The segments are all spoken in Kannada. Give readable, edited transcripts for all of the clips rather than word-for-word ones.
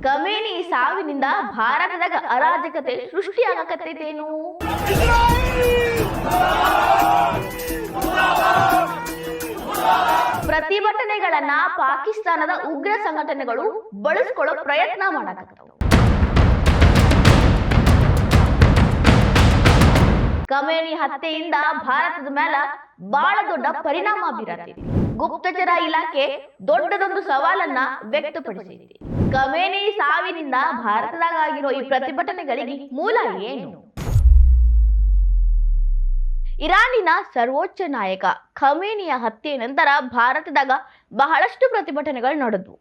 ಖಮೇನಿ ಸಾವಿನಿಂದ ಭಾರತದಾಗ ಅರಾಜಕತೆ ಸೃಷ್ಟಿಯಾಗಕತ್ತೈತೇನು? ಪ್ರತಿಭಟನೆಗಳನ್ನ ಪಾಕಿಸ್ತಾನದ ಉಗ್ರ ಸಂಘಟನೆಗಳು ಬಳಸ್ಕೊಳ್ಳೋ ಪ್ರಯತ್ನ ಮಾಡಕತ್ತವು. ಖಮೇನಿ ಹತ್ಯೆಯಿಂದ ಭಾರತದ ಮೇಲೆ ಬಹಳ ದೊಡ್ಡ ಪರಿಣಾಮ ಬೀರತೈತಿ. ಗುಪ್ತಚರ ಇಲಾಖೆ ದೊಡ್ಡದೊಂದು ಸವಾಲನ್ನ ವ್ಯಕ್ತಪಡಿಸಿದೆ. ಖಮೇನಿ ಸಾವಿನಿಂದ ಭಾರತದಾಗ ಆಗಿರೋ ಈ ಪ್ರತಿಭಟನೆಗಳಿಗೆ ಮೂಲ ಏನು? ಇರಾನಿನ ಸರ್ವೋಚ್ಚ ನಾಯಕ ಖಮೇನಿಯ ಹತ್ಯೆ ನಂತರ ಭಾರತದಾಗ ಬಹಳಷ್ಟು ಪ್ರತಿಭಟನೆಗಳು ನಡೆದವು.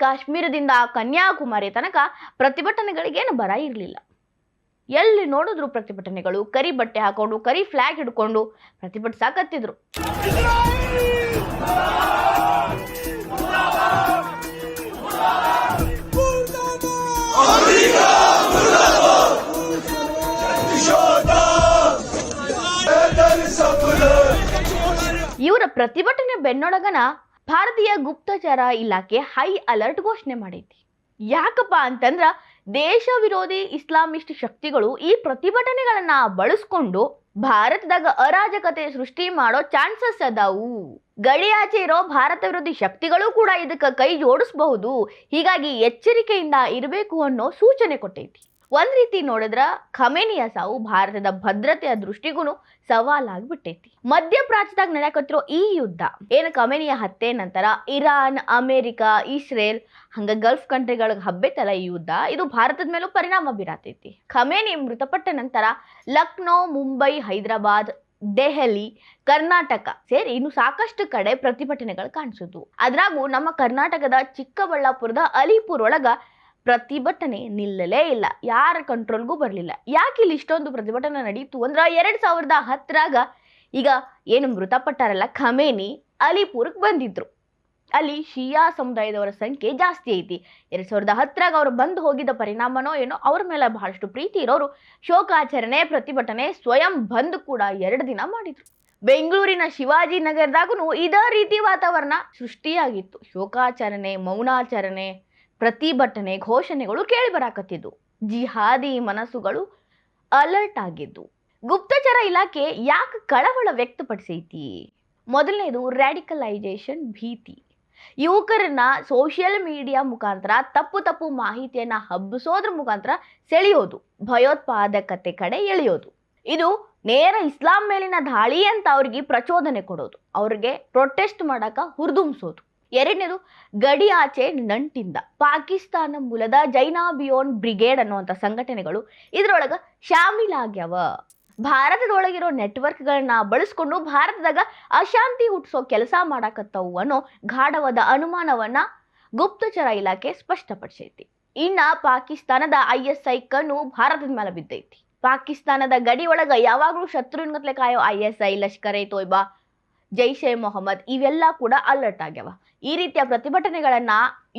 ಕಾಶ್ಮೀರದಿಂದ ಕನ್ಯಾಕುಮಾರಿ ತನಕ ಪ್ರತಿಭಟನೆಗಳಿಗೇನು ಬರ ಇರಲಿಲ್ಲ. ಎಲ್ಲಿ ನೋಡಿದ್ರು ಪ್ರತಿಭಟನೆಗಳು. ಕರಿ ಬಟ್ಟೆ ಹಾಕೊಂಡು ಕರಿ ಫ್ಲಾಗ್ ಹಿಡ್ಕೊಂಡು ಪ್ರತಿಭಟಿಸಾಕತ್ತಿದ್ರು. ಇವರ ಪ್ರತಿಭಟನೆ ಬೆನ್ನೊಳಗನ ಭಾರತೀಯ ಗುಪ್ತಚರ ಇಲಾಖೆ ಹೈ ಅಲರ್ಟ್ ಘೋಷಣೆ ಮಾಡೈತಿ. ಯಾಕಪ್ಪ ಅಂತಂದ್ರ ದೇಶ ವಿರೋಧಿ ಇಸ್ಲಾಮಿಸ್ಟ್ ಶಕ್ತಿಗಳು ಈ ಪ್ರತಿಭಟನೆಗಳನ್ನ ಬಳಸ್ಕೊಂಡು ಭಾರತದಾಗ ಅರಾಜಕತೆ ಸೃಷ್ಟಿ ಮಾಡೋ ಚಾನ್ಸಸ್ ಅದಾವು. ಗಡಿಯಾಚೆ ಇರೋ ಭಾರತ ವಿರೋಧಿ ಶಕ್ತಿಗಳು ಕೂಡ ಇದಕ್ಕೆ ಕೈ ಜೋಡಿಸಬಹುದು. ಹೀಗಾಗಿ ಎಚ್ಚರಿಕೆಯಿಂದ ಇರಬೇಕು ಅನ್ನೋ ಸೂಚನೆ ಕೊಟ್ಟೈತಿ. ಒಂದ್ ರೀತಿ ನೋಡಿದ್ರ ಖಮೇನಿಯ ಸಾವು ಭಾರತದ ಭದ್ರತೆಯ ದೃಷ್ಟಿಗೂ ಸವಾಲಾಗ್ಬಿಟ್ಟೈತಿ. ಮಧ್ಯಪ್ರಾಚ್ಯದಾಗ ನಡೆಯಕತ್ತಿರೋ ಈ ಯುದ್ಧ ಏನು ಖಮೇನಿಯ ಹತ್ಯೆ ನಂತರ ಇರಾನ್, ಅಮೆರಿಕ, ಇಸ್ರೇಲ್ ಹಂಗ ಗಲ್ಫ್ ಕಂಟ್ರಿಗಳಿಗೆ ಹಬ್ಬೆತಲ್ಲ ಈ ಯುದ್ಧ, ಇದು ಭಾರತದ ಮೇಲೂ ಪರಿಣಾಮ ಬೀರತೈತಿ. ಖಮೇನಿ ಮೃತಪಟ್ಟ ನಂತರ ಲಕ್ನೋ, ಮುಂಬೈ, ಹೈದರಾಬಾದ್, ದೆಹಲಿ, ಕರ್ನಾಟಕ ಸೇರಿ ಇನ್ನು ಸಾಕಷ್ಟು ಕಡೆ ಪ್ರತಿಭಟನೆಗಳು ಕಾಣಿಸಿದ್ವು. ಅದ್ರಾಗೂ ನಮ್ಮ ಕರ್ನಾಟಕದ ಚಿಕ್ಕಬಳ್ಳಾಪುರದ ಅಲಿಪುರ್ ಒಳಗ ಪ್ರತಿಭಟನೆ ನಿಲ್ಲಲೇ ಇಲ್ಲ. ಯಾರ ಕಂಟ್ರೋಲ್ಗೂ ಬರಲಿಲ್ಲ. ಯಾಕೆ ಇಲ್ಲಿ ಇಷ್ಟೊಂದು ಪ್ರತಿಭಟನೆ ನಡೀತು ಅಂದ್ರೆ 2010ರಾಗ ಈಗ ಏನು ಮೃತಪಟ್ಟಾರಲ್ಲ ಖಮೇನಿ, ಅಲಿಪುರಕ್ಕೆ ಬಂದಿದ್ರು. ಅಲ್ಲಿ ಶಿಯಾ ಸಮುದಾಯದವರ ಸಂಖ್ಯೆ ಜಾಸ್ತಿ ಐತಿ. 2010ರಾಗ ಅವ್ರು ಬಂದು ಹೋಗಿದ್ದ ಪರಿಣಾಮನೋ ಏನೋ ಅವ್ರ ಮೇಲೆ ಬಹಳಷ್ಟು ಪ್ರೀತಿ ಇರೋರು ಶೋಕಾಚರಣೆ, ಪ್ರತಿಭಟನೆ, ಸ್ವಯಂ ಬಂದ್ ಕೂಡ 2 ದಿನ ಮಾಡಿದ್ರು. ಬೆಂಗಳೂರಿನ ಶಿವಾಜಿ ನಗರದಾಗೂ ಇದೇ ರೀತಿ ವಾತಾವರಣ ಸೃಷ್ಟಿಯಾಗಿತ್ತು. ಶೋಕಾಚರಣೆ, ಮೌನಾಚರಣೆ, ಪ್ರತಿಭಟನೆ, ಘೋಷಣೆಗಳು ಕೇಳಿ ಬರಾಕತ್ತಿದ್ದು. ಜಿಹಾದಿ ಮನಸ್ಸುಗಳು ಅಲರ್ಟ್ ಆಗಿದ್ದು. ಗುಪ್ತಚರ ಇಲಾಖೆ ಯಾಕೆ ಕಳವಳ ವ್ಯಕ್ತಪಡಿಸೈತಿ? ಮೊದಲನೇದು ರ್ಯಾಡಿಕಲೈಸೇಷನ್ ಭೀತಿ. ಯುವಕರನ್ನ ಸೋಷಿಯಲ್ ಮೀಡಿಯಾ ಮುಖಾಂತರ ತಪ್ಪು ಮಾಹಿತಿಯನ್ನ ಹಬ್ಬಿಸೋದ್ರ ಮುಖಾಂತರ ಸೆಳೆಯೋದು, ಭಯೋತ್ಪಾದಕತೆ ಕಡೆ ಎಳೆಯೋದು. ಇದು ನೇರ ಇಸ್ಲಾಂ ಮೇಲಿನ ದಾಳಿ ಅಂತ ಅವ್ರಿಗೆ ಪ್ರಚೋದನೆ ಕೊಡೋದು, ಅವ್ರಿಗೆ ಪ್ರೊಟೆಸ್ಟ್ ಮಾಡಕ ಹುರಿದುಂಬಿಸೋದು. ಎರಡನೇದು ಗಡಿ ಆಚೆ ನಂಟಿಂದ. ಪಾಕಿಸ್ತಾನ ಮೂಲದ ಜೈನಾಬಿಯೋನ್ ಬ್ರಿಗೇಡ್ ಅನ್ನುವಂಥ ಸಂಘಟನೆಗಳು ಇದ್ರೊಳಗ ಶಾಮೀಲಾಗ್ಯಾವ. ಭಾರತದೊಳಗಿರೋ ನೆಟ್ವರ್ಕ್ಗಳನ್ನ ಬಳಸ್ಕೊಂಡು ಭಾರತದಾಗ ಅಶಾಂತಿ ಹುಟ್ಟಿಸೋ ಕೆಲಸ ಮಾಡಾಕತ್ತವು ಅನ್ನೋ ಗಾಢವಾದ ಅನುಮಾನವನ್ನ ಗುಪ್ತಚರ ಇಲಾಖೆ ಸ್ಪಷ್ಟಪಡಿಸೈತಿ. ಇನ್ನ ಪಾಕಿಸ್ತಾನದ ISI ಕಣ್ಣು ಭಾರತದ ಮೇಲೆ ಬಿದ್ದೈತಿ. ಪಾಕಿಸ್ತಾನದ ಗಡಿ ಒಳಗ ಯಾವಾಗ್ಲೂ ಶತ್ರುವಿನಗತ್ಲೆ ಕಾಯೋ ISI, ಲಷ್ಕರ್ ಎ ತೊಯ್ಬಾ, ಜೈಷ್ ಎ ಮೊಹಮ್ಮದ್ ಇವೆಲ್ಲ ಕೂಡ ಅಲರ್ಟ್ ಆಗ್ಯಾವ. ಈ ರೀತಿಯ ಪ್ರತಿಭಟನೆಗಳನ್ನ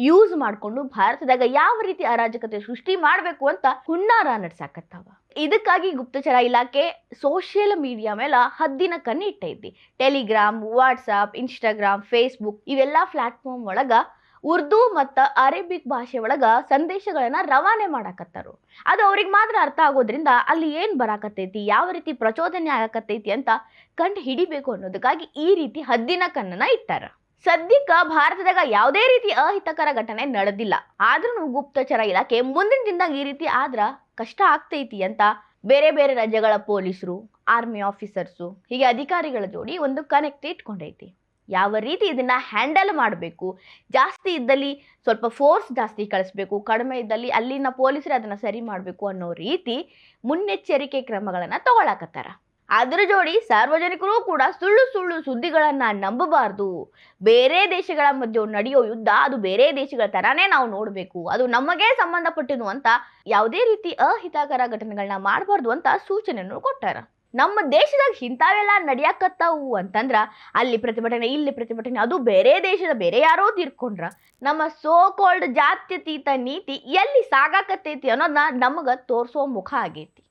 ಯೂಸ್ ಮಾಡಿಕೊಂಡು ಭಾರತದಾಗ ಯಾವ ರೀತಿ ಅರಾಜಕತೆ ಸೃಷ್ಟಿ ಮಾಡಬೇಕು ಅಂತ ಹುನ್ನಾರ ನಡೆಸಾಕತ್ತಾವ. ಇದಕ್ಕಾಗಿ ಗುಪ್ತಚರ ಇಲಾಖೆ ಸೋಷಿಯಲ್ ಮೀಡಿಯಾ ಮೇಲೆ ಹದ್ದಿನ ಕಣ್ಣು ಇಟ್ಟೈತಿ. ಟೆಲಿಗ್ರಾಮ್, ವಾಟ್ಸಾಪ್, ಇನ್ಸ್ಟಾಗ್ರಾಮ್, ಫೇಸ್ಬುಕ್ ಇವೆಲ್ಲ ಪ್ಲಾಟ್ಫಾರ್ಮ್ ಒಳಗ ಉರ್ದು ಮತ್ತು ಅರೇಬಿಕ್ ಭಾಷೆ ಒಳಗ ಸಂದೇಶಗಳನ್ನ ರವಾನೆ ಮಾಡಾಕತ್ತಾರು. ಅದು ಅವ್ರಿಗೆ ಮಾತ್ರ ಅರ್ಥ ಆಗೋದ್ರಿಂದ ಅಲ್ಲಿ ಏನ್ ಬರಾಕತ್ತೈತಿ, ಯಾವ ರೀತಿ ಪ್ರಚೋದನೆ ಆಗಕತ್ತೈತಿ ಅಂತ ಕಂಡು ಹಿಡಿಬೇಕು ಅನ್ನೋದಕ್ಕಾಗಿ ಈ ರೀತಿ ಹದ್ದಿನ ಕಣ್ಣನ್ನ ಇಟ್ಟಾರ. ಸದ್ಯಕ್ಕ ಭಾರತದಾಗ ಯಾವುದೇ ರೀತಿ ಅಹಿತಕರ ಘಟನೆ ನಡೆದಿಲ್ಲ. ಆದ್ರೂ ಗುಪ್ತಚರ ಇಲಾಖೆ ಮುಂದಿನ ದಿನದಾಗ ಈ ರೀತಿ ಆದ್ರ ಕಷ್ಟ ಆಗ್ತೈತಿ ಅಂತ ಬೇರೆ ಬೇರೆ ರಾಜ್ಯಗಳ ಪೊಲೀಸರು, ಆರ್ಮಿ ಆಫೀಸರ್ಸು ಹೀಗೆ ಅಧಿಕಾರಿಗಳ ಜೋಡಿ ಒಂದು ಕನೆಕ್ಟ್ ಇಟ್ಕೊಂಡೈತಿ. ಯಾವ ರೀತಿ ಇದನ್ನ ಹ್ಯಾಂಡಲ್ ಮಾಡಬೇಕು, ಜಾಸ್ತಿ ಇದ್ದಲ್ಲಿ ಸ್ವಲ್ಪ ಫೋರ್ಸ್ ಜಾಸ್ತಿ ಕಳಿಸ್ಬೇಕು, ಕಡಿಮೆ ಇದ್ದಲ್ಲಿ ಅಲ್ಲಿನ ಪೊಲೀಸರು ಅದನ್ನ ಸರಿ ಮಾಡಬೇಕು ಅನ್ನೋ ರೀತಿ ಮುನ್ನೆಚ್ಚರಿಕೆ ಕ್ರಮಗಳನ್ನ ತಗೊಳಕತ್ತಾರ. ಅದ್ರ ಜೋಡಿ ಸಾರ್ವಜನಿಕರು ಕೂಡ ಸುಳ್ಳು ಸುದ್ದಿಗಳನ್ನ ನಂಬಬಾರ್ದು. ಬೇರೆ ದೇಶಗಳ ಮಧ್ಯೆ ನಡೆಯೋ ಯುದ್ಧ ಅದು ಬೇರೆ ದೇಶಗಳ ತರಾನೇ ನಾವು ನೋಡಬೇಕು, ಅದು ನಮಗೆ ಸಂಬಂಧಪಟ್ಟಿದ್ದು ಅಂತ ಯಾವುದೇ ರೀತಿ ಅಹಿತಕರ ಘಟನೆಗಳನ್ನ ಮಾಡಬಾರ್ದು ಅಂತ ಸೂಚನೆಯನ್ನು ಕೊಟ್ಟಾರ. ನಮ್ಮ ದೇಶದಾಗ ಇಂಥವೆಲ್ಲ ನಡೆಯಕತ್ತಾವು ಅಂತಂದ್ರ ಅಲ್ಲಿ ಪ್ರತಿಭಟನೆ, ಇಲ್ಲಿ ಪ್ರತಿಭಟನೆ, ಅದು ಬೇರೆ ದೇಶದ ಬೇರೆ ಯಾರೋ ತೀರ್ಕೊಂಡ್ರ ನಮ್ಮ ಸೋ ಕಾಲ್ಡ್ ಜಾತ್ಯತೀತ ನೀತಿ ಎಲ್ಲಿ ಸಾಗಾಕತ್ತೈತಿ ಅನ್ನೋದನ್ನ ನಮಗ ತೋರಿಸೋ ಮುಖ ಆಗೈತಿ.